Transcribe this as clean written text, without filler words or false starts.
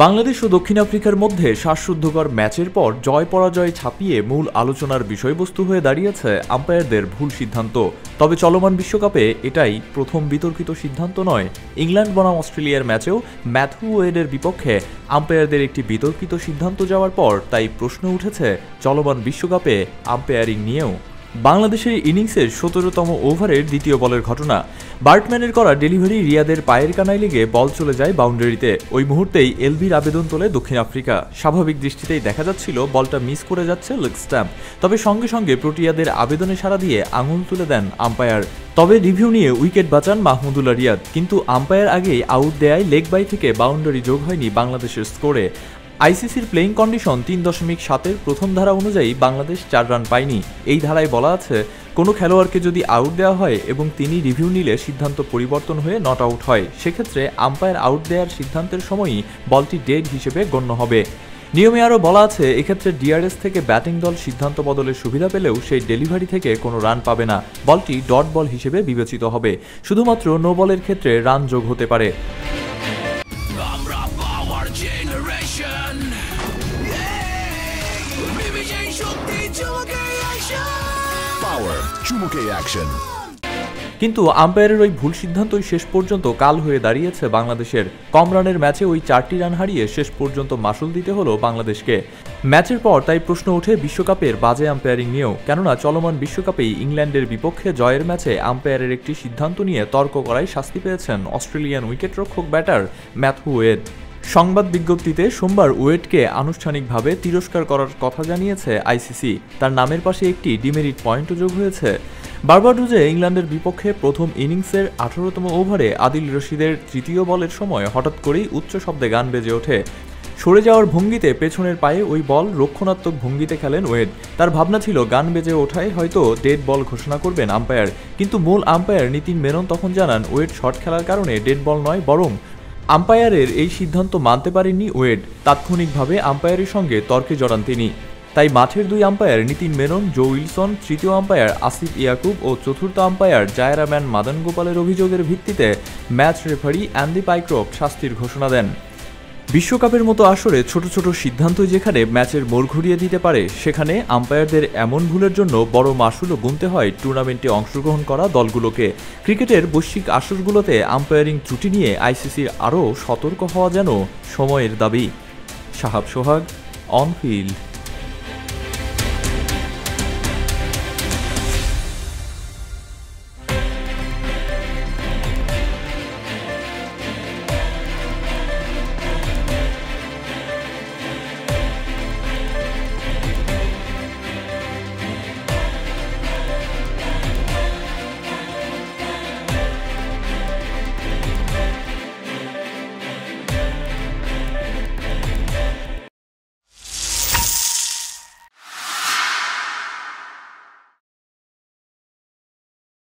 বাংলাদেশ ও দক্ষিণ আফ্রিকার মধ্যে শ্বাসরুদ্ধকর ম্যাচের পর জয় পরাজয় ছাপিয়ে মূল আলোচনার বিষয়বস্তু হয়ে দাঁড়িয়েছে আম্পায়ারদের ভুল সিদ্ধান্ত। তবে চলমান বিশ্বকাপে এটাই প্রথম বিতর্কিত সিদ্ধান্ত নয়। ইংল্যান্ড বনাম অস্ট্রেলিয়ার ম্যাচেও ম্যাথু ওয়েডের বিপক্ষে আম্পায়ারদের একটি বিতর্কিত সিদ্ধান্ত যাওয়ার পর তাই প্রশ্ন উঠেছে চলমান বিশ্বকাপে আম্পায়ারিং নিয়েও। বাংলাদেশের ইনিংসের ১৭তম ওভারের দ্বিতীয় বলের ঘটনা। বার্টম্যানের করা ডেলিভারি রিয়াদের পায়ের কানায় লেগে বল চলে যায় বাউন্ডারিতে। ওই মুহূর্তেই এলবির আবেদন তোলে দক্ষিণ আফ্রিকা। স্বাভাবিক দৃষ্টিতেই দেখা যাচ্ছিল বলটা মিস করে যাচ্ছে লেগ স্ট্যাম্প। তবে সঙ্গে সঙ্গে প্রোটিয়াদের আবেদনে সাড়া দিয়ে আঙুল তুলে দেন আম্পায়ার। তবে রিভিউ নিয়ে উইকেট বাঁচান মাহমুদুল্লাহ রিয়াদ, কিন্তু আম্পায়ার আগেই আউট দেয়ায় লেগ বাই থেকে বাউন্ডারি যোগ হয়নি বাংলাদেশের স্কোরে। আইসিসির প্লেইং কন্ডিশন ৩.৭-এর প্রথম ধারা অনুযায়ী বাংলাদেশ ৪ রান পায়নি। এই ধারায় বলা আছে, কোনো খেলোয়াড়কে যদি আউট দেওয়া হয় এবং তিনি রিভিউ নিলে সিদ্ধান্ত পরিবর্তন হয়ে নট আউট হয়, সেক্ষেত্রে আম্পায়ার আউট দেওয়ার সিদ্ধান্তের সময়ই বলটি ডেড হিসেবে গণ্য হবে। নিয়মে আরও বলা আছে, এক্ষেত্রে ডিআরএস থেকে ব্যাটিং দল সিদ্ধান্ত বদলের সুবিধা পেলেও সেই ডেলিভারি থেকে কোনো রান পাবে না। বলটি ডট বল হিসেবে বিবেচিত হবে। শুধুমাত্র নো বলের ক্ষেত্রে রান যোগ হতে পারে। কিন্তু আম্পায়ারের ওই ভুল সিদ্ধান্তই শেষ পর্যন্ত কাল হয়ে দাঁড়িয়েছে বাংলাদেশের। কম রানের ম্যাচে ওই 4টি রান হারিয়ে শেষ পর্যন্ত মাসুল দিতে হলো বাংলাদেশকে। ম্যাচের পর তাই প্রশ্ন ওঠে বিশ্বকাপের বাজে আম্পায়ারিং নিয়েও। কেননা চলমান বিশ্বকাপেই ইংল্যান্ডের বিপক্ষে জয়ের ম্যাচে আম্পায়ারের একটি সিদ্ধান্ত নিয়ে তর্ক করায় শাস্তি পেয়েছেন অস্ট্রেলিয়ান উইকেটরক্ষক ব্যাটার ম্যাথু ওয়েড। সংবাদ বিজ্ঞপ্তিতে সোমবার ওয়েডকে আনুষ্ঠানিকভাবে তিরস্কার করার কথা জানিয়েছে আইসিসি। তার নামের পাশে একটি ডিমেরিট পয়েন্টও যোগ হয়েছে। বার্বাডোজে ইংল্যান্ডের বিপক্ষে প্রথম ইনিংসের 18তম ওভারে আদিল রশিদের তৃতীয় বলের সময় হঠাৎ করেই উচ্চ শব্দে গান বেজে ওঠে। সরে যাওয়ার ভঙ্গিতে পেছনের পায়ে ওই বল রক্ষণাত্মক ভঙ্গিতে খেলেন ওয়েড। তার ভাবনা ছিল গান বেজে ওঠায় হয়তো ডেড বল ঘোষণা করবেন আম্পায়ার, কিন্তু মূল আম্পায়ার নিতিন মেনন তখন জানান ওয়েড শট খেলার কারণে ডেড বল নয়, বরং আম্পায়ারের এই সিদ্ধান্ত মানতে পারেননি ওয়েড। তাৎক্ষণিকভাবে আম্পায়ারের সঙ্গে তর্কে জড়ান তিনি। তাই মাঠের দুই আম্পায়ার নিতিন মেনন, জো উইলসন, তৃতীয় আম্পায়ার আসিফ ইয়াকুব ও চতুর্থ আম্পায়ার জায়রা ম্যান মাদন গোপালের অভিযোগের ভিত্তিতে ম্যাচ রেফারি অ্যান্ডি পাইক্রফট শাস্তির ঘোষণা দেন। বিশ্বকাপের মতো আসরে ছোট ছোট সিদ্ধান্তই যেখানে ম্যাচের মোড় ঘুরিয়ে দিতে পারে, সেখানে আম্পায়ারদের এমন ভুলের জন্য বড় মাশুলও গুনতে হয় টুর্নামেন্টে অংশগ্রহণ করা দলগুলোকে। ক্রিকেটের বৈশ্বিক আসরগুলোতে আম্পায়ারিং ত্রুটি নিয়ে আইসিসির আরও সতর্ক হওয়া যেন সময়ের দাবি। সাহাব সোহাগ, অন ফিল্ড।